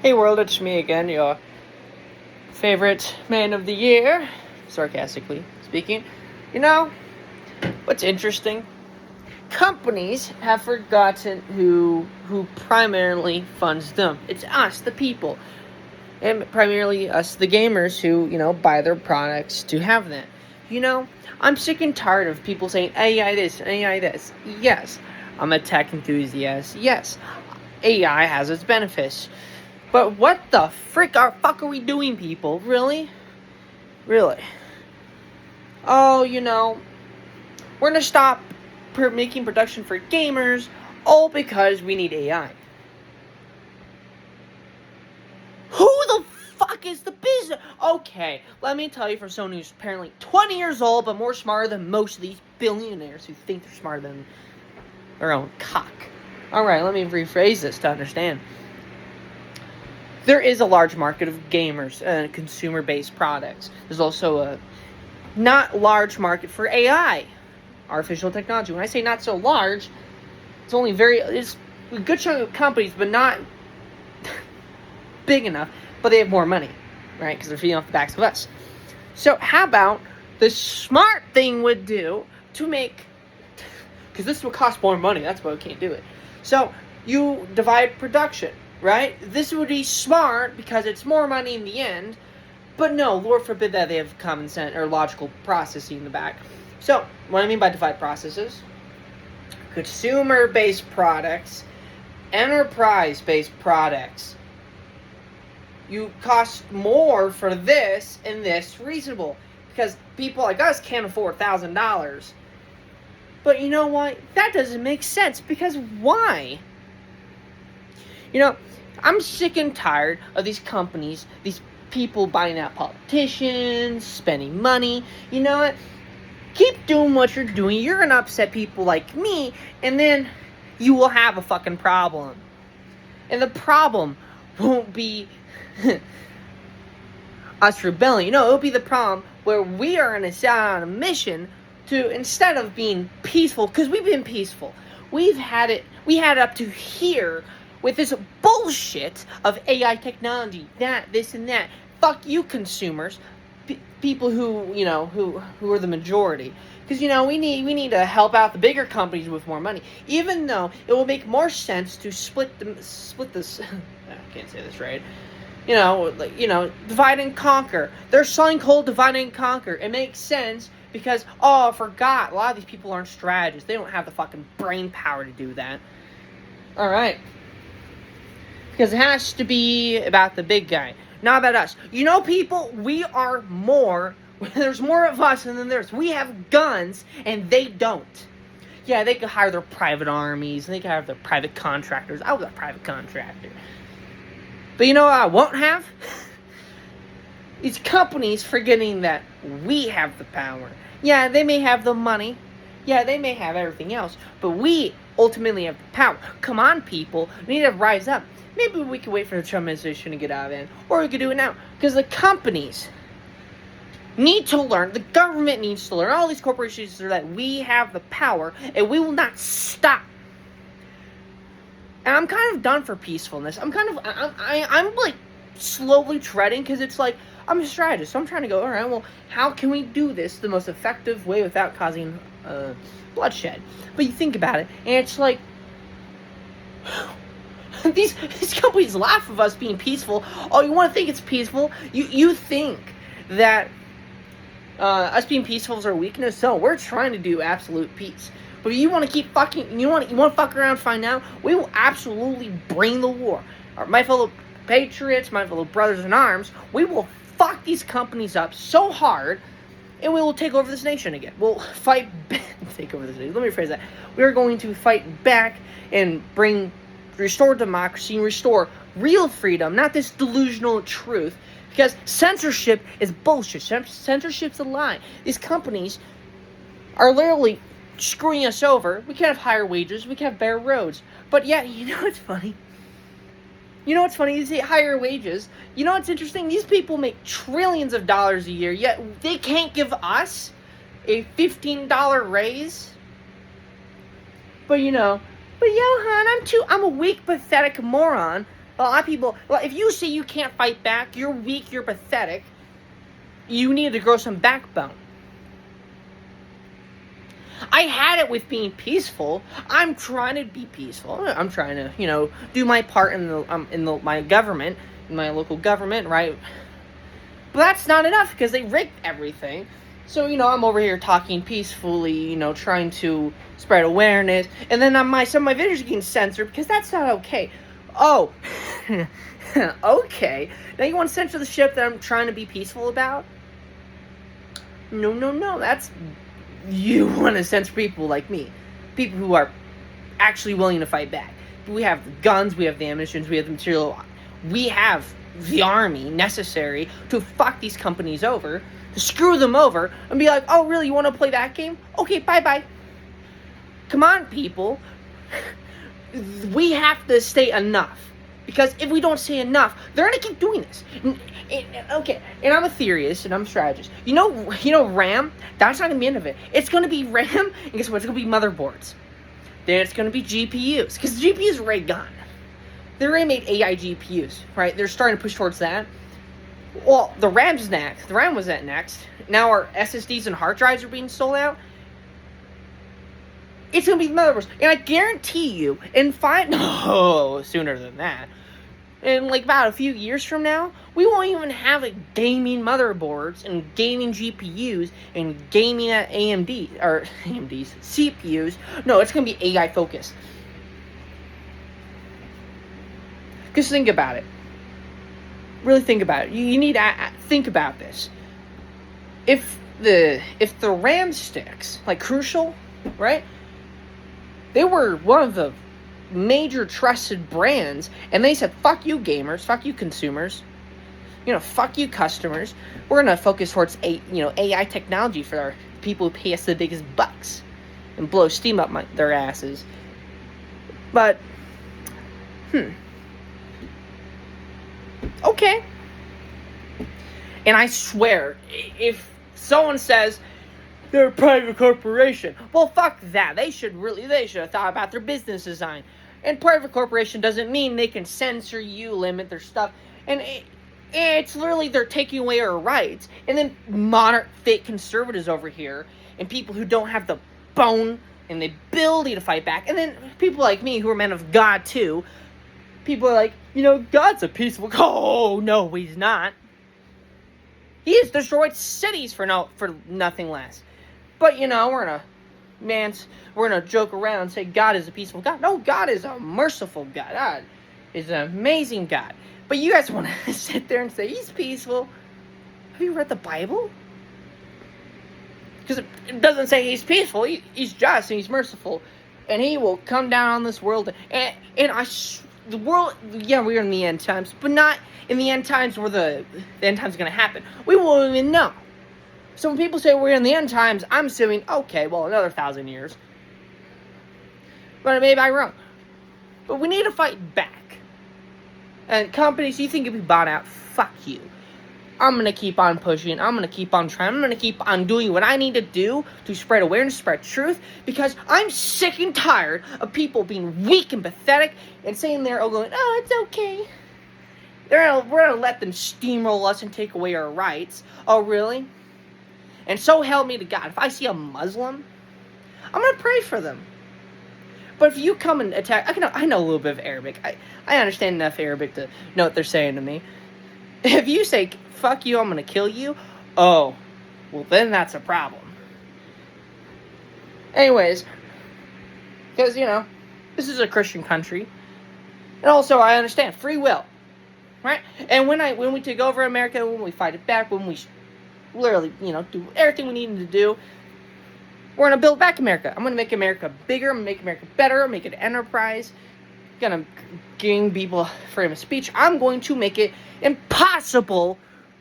Hey world, it's me again, your favorite man of the year, sarcastically speaking. You know, what's interesting? Companies have forgotten who primarily funds them. It's us, the people. And primarily us, the gamers, who, buy their products to have that. I'm sick and tired of people saying AI this, AI this. Yes, I'm a tech enthusiast. Yes, AI has its benefits. But what the fuck are we doing, people? Really? Really? Oh, we're gonna stop making production for gamers, all because we need AI. Who the fuck is the business? Okay, let me tell you, from someone who's apparently 20 years old, but more smarter than most of these billionaires who think they're smarter than their own cock. Alright, let me rephrase this to understand. There is a large market of gamers and consumer-based products. There's also a not large market for AI, artificial technology. When I say not so large, it's a good chunk of companies, but not big enough. But they have more money, right? Because they're feeding off the backs of us. So how about the smart thing would do to make, because this would cost more money. That's why we can't do it. So you divide production. Right? This would be smart because it's more money in the end. But no, Lord forbid that they have common sense or logical processing in the back. So, what I mean by divide processes: consumer-based products, enterprise-based products. You cost more for this and this reasonable. Because people like us can't afford $1,000. But you know what? That doesn't make sense. Because why? I'm sick and tired of these companies, these people buying out politicians, spending money. You know what? Keep doing what you're doing. You're going to upset people like me, and then you will have a fucking problem. And the problem won't be us rebelling. It'll be the problem where we are going to set out on a mission to, instead of being peaceful, because we've been peaceful. We had it up to here with this bullshit of AI technology, this and that. Fuck you, consumers, people who are the majority. Because we need to help out the bigger companies with more money. Even though it will make more sense to split this. I can't say this right. Divide and conquer. There's something called divide and conquer. It makes sense because I forgot, a lot of these people aren't strategists. They don't have the fucking brain power to do that. All right. Because it has to be about the big guy, not about us. People, we are more. There's more of us than there's. We have guns, and they don't. Yeah, they could hire their private armies, and they could have their private contractors. I was a private contractor. But you know what I won't have? These companies forgetting that we have the power. Yeah, they may have the money. Yeah, they may have everything else. But we ultimately have the power. Come on, people. We need to rise up. Maybe we could wait for the Trump administration to get out of it. Or we could do it now. Because the companies need to learn. The government needs to learn. All these corporations are that we have the power. And we will not stop. And I'm kind of done for peacefulness. I'm like slowly treading. Because it's like, I'm a strategist. So I'm trying to go, alright, well, how can we do this the most effective way without causing bloodshed? But you think about it. And it's like, These companies laugh of us being peaceful. Oh, you want to think it's peaceful? You think that us being peaceful is our weakness? So we're trying to do absolute peace. But if you want to keep fucking, you want to fuck around and find out, we will absolutely bring the war. My fellow patriots, my fellow brothers in arms, we will fuck these companies up so hard, and we will take over this nation again. We'll fight back. Take over this nation. Let me rephrase that. We are going to fight back and restore democracy and restore real freedom, not this delusional truth. Because censorship is bullshit. Censorship's a lie. These companies are literally screwing us over. We can have higher wages. We can have better roads. But yeah, you know what's funny? You say higher wages. You know what's interesting? These people make trillions of dollars a year, yet they can't give us a $15 raise. But Johan, I'm a weak, pathetic moron A lot of people, well, if you say you can't fight back, you're weak, you're pathetic, you need to grow some backbone. I had it with being peaceful. I'm trying to be peaceful. I'm trying to, do my part in my government, in my local government, right? But that's not enough because they rigged everything. So, I'm over here talking peacefully, trying to spread awareness. And then some of my videos are getting censored because that's not okay. Oh, okay. Now you want to censor the shit that I'm trying to be peaceful about? No. That's... You want to censor people like me. People who are actually willing to fight back. We have the guns, we have the ammunition, we have the material. We have the army necessary to fuck these companies over, to screw them over, and be like, oh, really, you want to play that game? Okay, bye-bye. Come on, people. We have to say enough. Because if we don't say enough, they're going to keep doing this. Okay, and I'm a theorist, and I'm a strategist. You know RAM? That's not going to be the end of it. It's going to be RAM, and guess what? It's going to be motherboards. Then it's going to be GPUs, because GPUs are already gone. They already made AI GPUs, right? They're starting to push towards that. Well, the RAM's next. The RAM was at next. Now our SSDs and hard drives are being sold out. It's going to be motherboards. And I guarantee you, sooner than that, in about a few years from now, we won't even have gaming motherboards and gaming GPUs and gaming at AMD's CPUs. No, it's going to be AI focused. Just think about it. Really think about it. You need to think about this. If the RAM sticks, like Crucial, right? They were one of the major trusted brands, and they said, fuck you gamers, fuck you consumers, fuck you customers. We're going to focus towards AI technology for our people who pay us the biggest bucks and blow steam up their asses. But, okay. And I swear, if someone says they're a private corporation, well, fuck that. They should have thought about their business design. And private corporation doesn't mean they can censor you, limit their stuff. And it's literally they're taking away our rights. And then moderate, fake conservatives over here, and people who don't have the bone and the ability to fight back. And then people like me who are men of God too. People are like, God's a peaceful... Oh, no, he's not. He has destroyed cities for nothing less. But, we're gonna joke around and say God is a peaceful God. No, God is a merciful God. God is an amazing God. But you guys want to sit there and say he's peaceful. Have you read the Bible? Because it doesn't say he's peaceful. He's just and he's merciful. And he will come down on this world. And the world, yeah, we're in the end times. But not in the end times where the end times is going to happen. We won't even know. So when people say we're in the end times, I'm assuming, okay, well, another 1,000 years. But maybe I'm wrong. But we need to fight back. And companies, you think you'll be bought out? Fuck you. I'm going to keep on pushing. I'm going to keep on trying. I'm going to keep on doing what I need to do to spread awareness, spread truth. Because I'm sick and tired of people being weak and pathetic and sitting there going, oh, it's okay. We're going to let them steamroll us and take away our rights. Oh, really? And so help me to God, if I see a Muslim, I'm going to pray for them. But if you come and attack... I know a little bit of Arabic. I understand enough Arabic to know what they're saying to me. If you say, fuck you, I'm going to kill you, oh, well, then that's a problem. Anyways, because, this is a Christian country. And also, I understand free will. Right? And when we take over America, when we fight it back, when we... literally, do everything we need to do. We're going to build back America. I'm going to make America bigger. I'm going to make America better. Make it an enterprise. Going to give people freedom of speech. I'm going to make it impossible.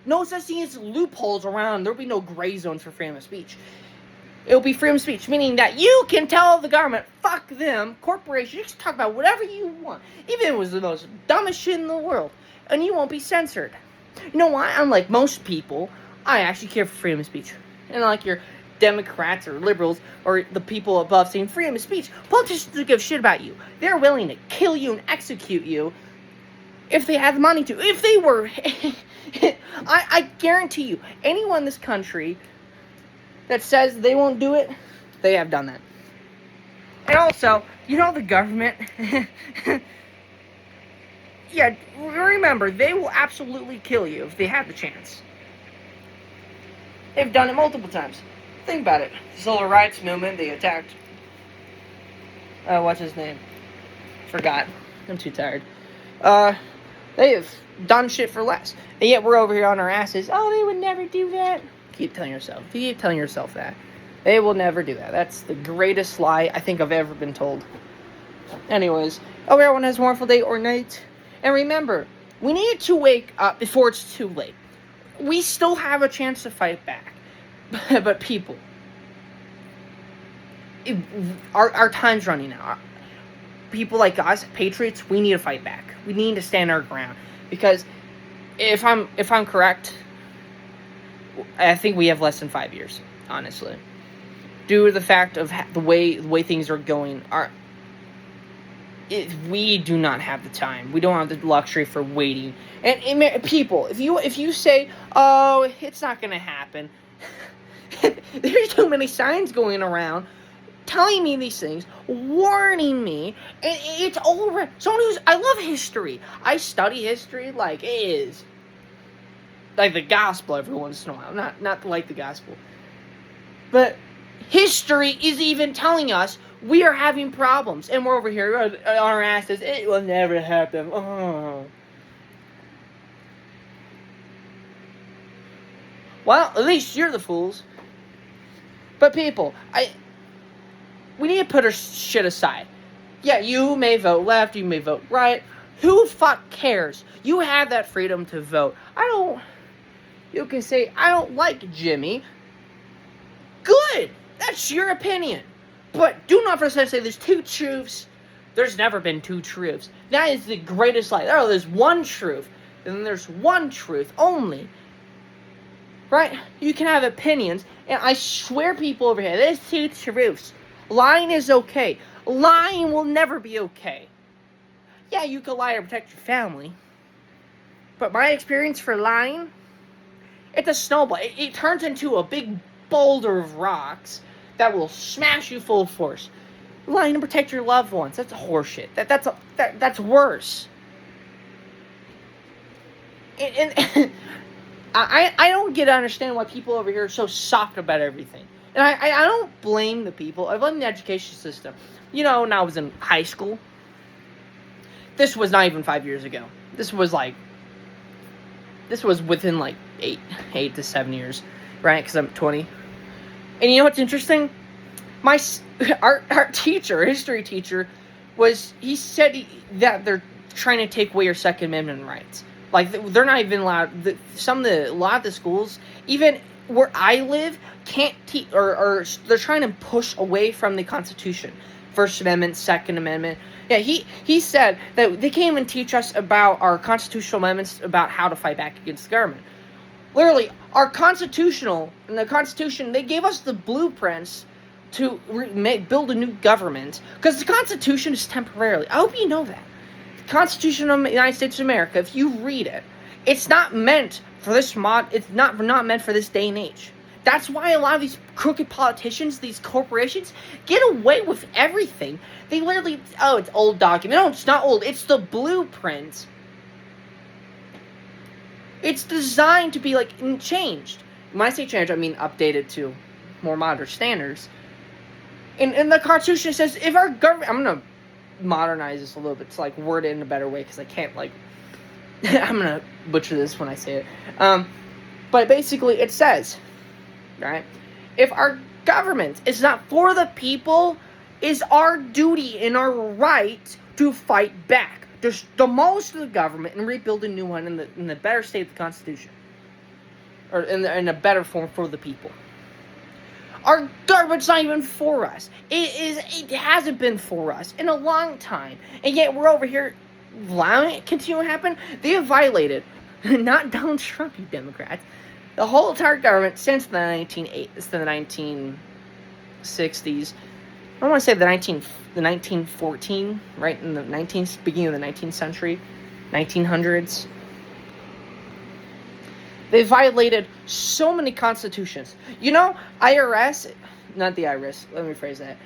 No such thing as loopholes around. There'll be no gray zones for freedom of speech. It'll be freedom of speech, meaning that you can tell the government, fuck them, corporations, you can talk about whatever you want. Even if it was the most dumbest shit in the world. And you won't be censored. You know why? Unlike most people, I actually care for freedom of speech. And like your Democrats or liberals or the people above saying freedom of speech, politicians don't give a shit about you. They're willing to kill you and execute you if they had the money to. If they were, I guarantee you, anyone in this country that says they won't do it, they have done that. And also, the government, yeah, remember, they will absolutely kill you if they have the chance. They've done it multiple times. Think about it. The Civil Rights Movement, they attacked, what's his name? Forgot. I'm too tired. They have done shit for less. And yet we're over here on our asses. Oh, they would never do that. Keep telling yourself that. They will never do that. That's the greatest lie I think I've ever been told. Anyways, hope everyone has a wonderful day or night. And remember, we need to wake up before it's too late. We still have a chance to fight back. But people, our time's running out. People like us, patriots, we need to fight back. We need to stand our ground. Because if I'm correct, I think we have less than 5 years, honestly. Due to the fact of the way things are going, we do not have the time. We don't have the luxury for waiting. And people, if you say, oh, it's not going to happen, there's too many signs going around telling me these things, warning me, and it's over. I love history. I study history like it is. Like the gospel every once in a while. Not like the gospel. But history is even telling us we are having problems. And we're over here on our asses. It will never happen. Oh. Well, at least you're the fools. But people, we need to put our shit aside. Yeah, you may vote left, you may vote right. Who fuck cares? You have that freedom to vote. You can say, I don't like Jimmy. Good. That's your opinion. But do not for a second say there's two truths. There's never been two truths. That is the greatest lie. Oh, there's one truth. And there's one truth only. Right? You can have opinions. And I swear, people over here, there's two truths. Lying is okay. Lying will never be okay. Yeah, you can lie to protect your family. But my experience for lying, it's a snowball. It turns into a big boulder of rocks that will smash you full force. Lying to protect your loved ones, that's horseshit. That's worse. And I don't understand why people over here are so soft about everything. And I don't blame the people. I blame the education system. When I was in high school, this was not even 5 years ago. This was within like 8 to 7 years, right? Because I'm 20. And you know what's interesting? Our teacher, history teacher, he said that they're trying to take away your Second Amendment rights. Like, they're not even allowed. A lot of the schools, even where I live, can't teach, or they're trying to push away from the Constitution. First Amendment, Second Amendment. Yeah, he said that they can't even teach us about our constitutional amendments about how to fight back against the government. Literally, our in the Constitution, they gave us the blueprints to build a new government. Because the Constitution is temporarily. I hope you know that. The Constitution of the United States of America, if you read it, it's not meant for this it's not meant for this day and age. That's why a lot of these crooked politicians, these corporations, get away with everything. They literally, it's old document. No, it's not old. It's the blueprint. It's designed to be, changed. When I say changed, I mean updated to more modern standards. And the Constitution says, if our government... I'm going to modernize this a little bit to, word it in a better way, because I can't, I'm going to butcher this when I say it. But basically, it says... Right? If our government is not for the people, it's our duty and our right to fight back. Just demolish the government and rebuild a new one in the better state of the Constitution. Or in a better form for the people. Our government's not even for us. It hasn't been for us in a long time. And yet we're over here allowing it to continue to happen. They have violated, not Donald Trump, you Democrats, the whole entire government since the 1960s. I want to say the 1914, right in the beginning of the 19th century. 1900s. They violated so many constitutions. You know, IRS, not the IRS, let me phrase that.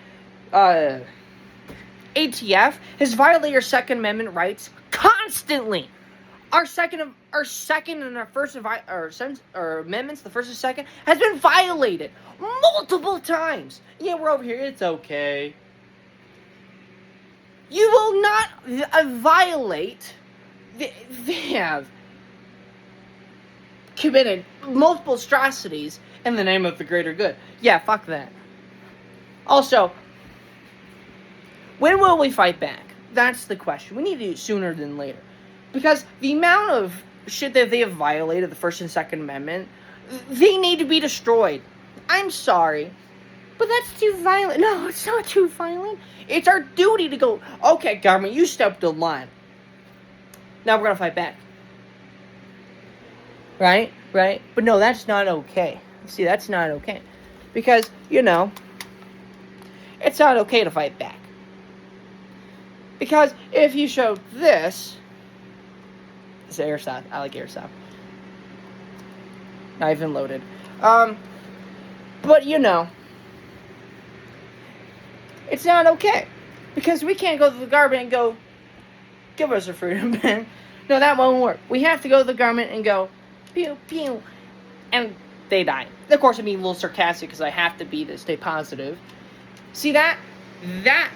ATF has violated our Second Amendment rights constantly. Our second and our first amendments, the first and second, has been violated multiple times. Yeah, we're over here. It's okay. You will not violate. They have committed multiple atrocities in the name of the greater good. Yeah, fuck that. Also, when will we fight back? That's the question. We need to do it sooner than later. Because the amount of shit that they have violated, the First and Second Amendment, they need to be destroyed. I'm sorry, but that's too violent. No, it's not too violent. It's our duty to go, okay, government, you stepped the line. Now we're going to fight back. Right? But no, that's not okay. See, that's not okay. Because, you know, it's not okay to fight back. Because if you show this, it's airsoft. I like airsoft. Not even loaded. But you know, it's not okay. Because we can't go to the government and go, give us our freedom, man. No, that won't work. We have to go to the government and go, pew, pew. And they die. Of course, I'm being a little sarcastic because I have to be to stay positive. See that? That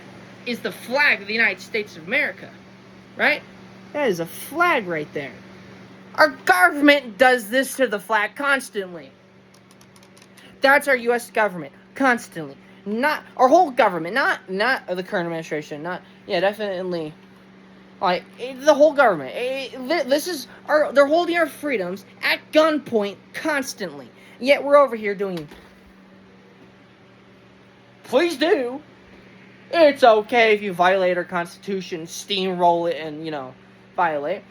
is the flag of the United States of America. Right? That is a flag right there. Our government does this to the flag constantly. That's our U.S. government. Constantly. Not our whole government. Not the current administration. Definitely. Like, the whole government. This is they're holding our freedoms at gunpoint constantly. Yet we're over here doing, please do. It's okay if you violate our Constitution, steamroll it, and, you know, violate.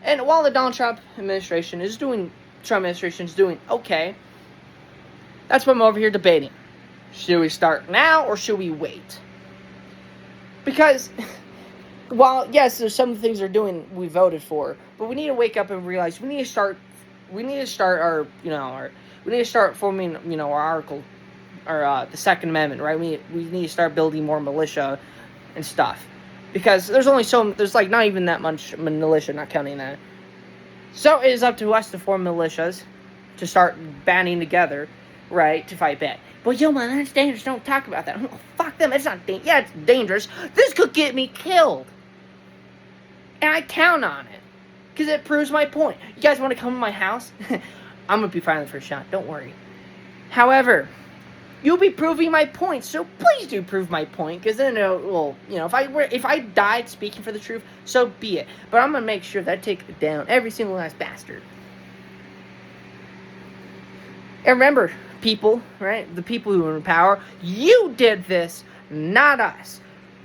And while the Donald Trump administration is doing okay, that's what I'm over here debating. Should we start now or should we wait? Because, while, yes, there's some things they're doing we voted for, but we need to wake up and realize we need to start our, you know, we need to start forming, you know, our article, or the Second Amendment, right? We need to start building more militia and stuff. Because there's like not even that much militia, not counting that. So it is up to us to form militias, to start banding together, right, to fight back. But yo, man, that's dangerous. Don't talk about that. Oh, fuck them. It's not dangerous. Yeah, it's dangerous. This could get me killed. And I count on it. Because it proves my point. You guys want to come to my house? I'm going to be firing the first shot. Don't worry. However, you'll be proving my point, so please do prove my point, because then, well, you know, if I died speaking for the truth, so be it. But I'm gonna make sure that I take down every single last bastard. And remember, people, right? The people who are in power, you did this, not us.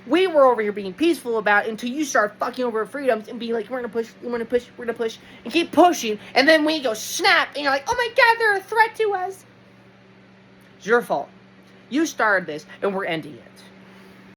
We were over here being peaceful about it until you start fucking over our freedoms and be like, we're gonna push, and keep pushing, and then we go snap, and you're like, oh my god, they're a threat to us. It's your fault. You started this, and we're ending it.